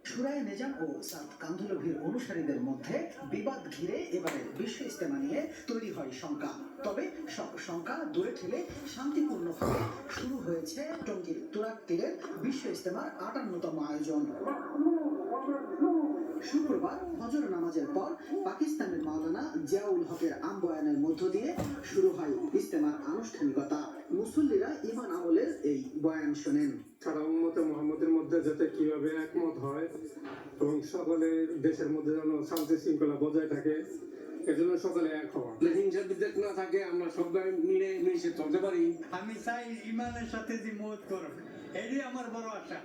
সুরায়ে নেজাম ও সাদ কান্ধলভির অনুসারীদের মধ্যে বিবাদ ঘিরে এবারে বিশ্ব ইজতেমা নিয়ে তৈরি হয় শঙ্কা। তবে সব শঙ্কা দূরে ঠেলে শান্তিপূর্ণভাবে শুরু হয়েছে টঙ্গীর তুরাগ তীরের বিশ্ব ইজতেমার ৫৮তম আয়োজন। শুক্রবার ফজর নামাজের পর পাকিস্তানের মাওলানা জিয়াউল হকের আমবয়ানের মধ্য দিয়ে শুরু হয় ইজতেমার আনুষ্ঠানিকতা। মুসল্লিরা ঈমান আমলের এই বয়ান শোনেন। সারা উম্মতে মুহাম্মদের মধ্যে যাতে কিভাবে একমত হয় এবং সকলের দেশের মধ্যে যেন শান্তি শৃঙ্খলা বজায় থাকে, এজন্য সকলে এক হওয়া। হিংসা বিদ্বেষ না থাকে, আমরা সবাই মিলে মিশে চলতে পারি। আমি চাই ইমানের সাথে যে মত করো, এটাই আমার বড় আশা।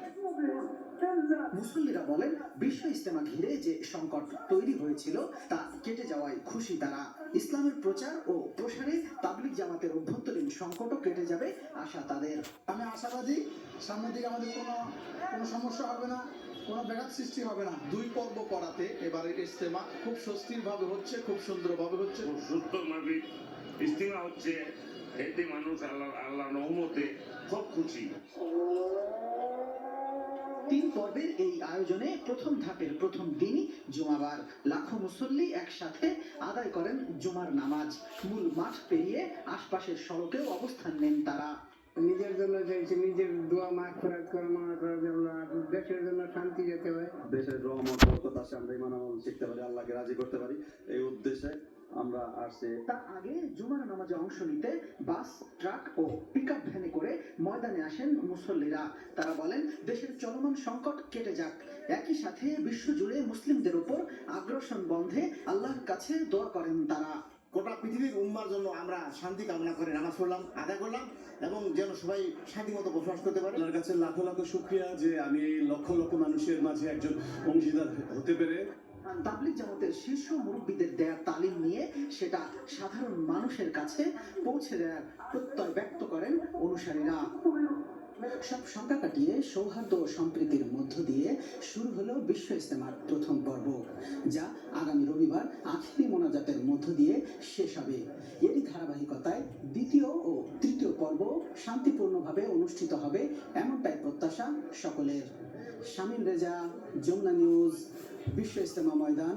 মুসল্লিরা বলেন, বিশ্ব ইজতেমা ঘিরে যে সংকট তৈরি হয়েছিল তা কেটে যাওয়ায় খুশি তারা। ইসলামের প্রচার ও প্রসারে তাবলিগ জামাতের অভ্যন্তরীণ সংকটও কেটে যাবে আশা তাদের। আমি আশাবাদী সামনের দিকে আমাদের কোনো সমস্যা হবে না, কোনো ব্যাঘাত সৃষ্টি হবে না। দুই পর্ব করাতে এবারের ইজতেমা খুব স্বস্তির ভাবে হচ্ছে, খুব সুন্দরভাবে হচ্ছে। খুব সুন্দরভাবে ইজতেমা হচ্ছে, এতে মানুষ আল্লাহ রহমতে খুব খুশি। ৩ পর্বের এই আয়োজনে প্রথম ধাপের প্রথম দিনই জুমাবার লাখো মুসল্লি একসাথে আদায় করেন জুমার নামাজ। মূল মাঠ পেরিয়ে আশপাশের সড়কেও অবস্থান নেন তারা। নিজের জন্য চাইছি, নিজের দোয়া মাগফিরাত করার জন্য, দেশের জন্য শান্তি যেতে হয়। দেশের রহমত বরকত আসে, আমরা ঈমান আমল শিখতে পারি, আল্লাহকে রাজি করতে পারি, এই উদ্দেশ্যে আমরা আসছি। তার আগে জুমার নামাজে অংশ নিতে বাস, ট্রাক ও পিকআপ ভ্যানে করে ময়দানে আসেন মুসল্লিরা। তারা বলেন, দেশের চলমান সংকট কেটে যাক, একই সাথে বিশ্বজুড়ে মুসলিমদের উপর আগ্রাসন বন্ধে আল্লাহর কাছে দোয়া করেন তারা। গোটা পৃথিবীর উম্মার জন্য আমরা শান্তি কামনা করে নামাজ পড়লাম, আদায় করলাম, এবং যেন সবাই শান্তিমতো বসবাস করতে পারে। আপনার কাছে লাখো লাখো শুকরিয়া যে আমি এই লক্ষ লক্ষ মানুষের মাঝে একজন অংশীদার হতে পেরে। তাবলিগ জামাতের শীর্ষ মুরব্বীদের দেয়া তালিম নিয়ে সেটা সাধারণ মানুষের কাছে পৌঁছে দেওয়ার প্রত্যয় ব্যক্ত করেন অনুসারীরা। সব শঙ্কা কাটিয়ে সৌহার্দ্য ও সম্প্রীতির মধ্য দিয়ে শুরু হলো বিশ্ব ইজতেমার প্রথম পর্ব, যা আগামী রবিবার আখিরি মোনাজাতের মধ্য দিয়ে শেষ হবে। এরই ধারাবাহিকতায় দ্বিতীয় ও তৃতীয় পর্ব শান্তিপূর্ণভাবে অনুষ্ঠিত হবে, এমনটাই প্রত্যাশা সকলের। শামীম রেজা, যমুনা নিউজ, বিশ্ব ইজতেমা ময়দান।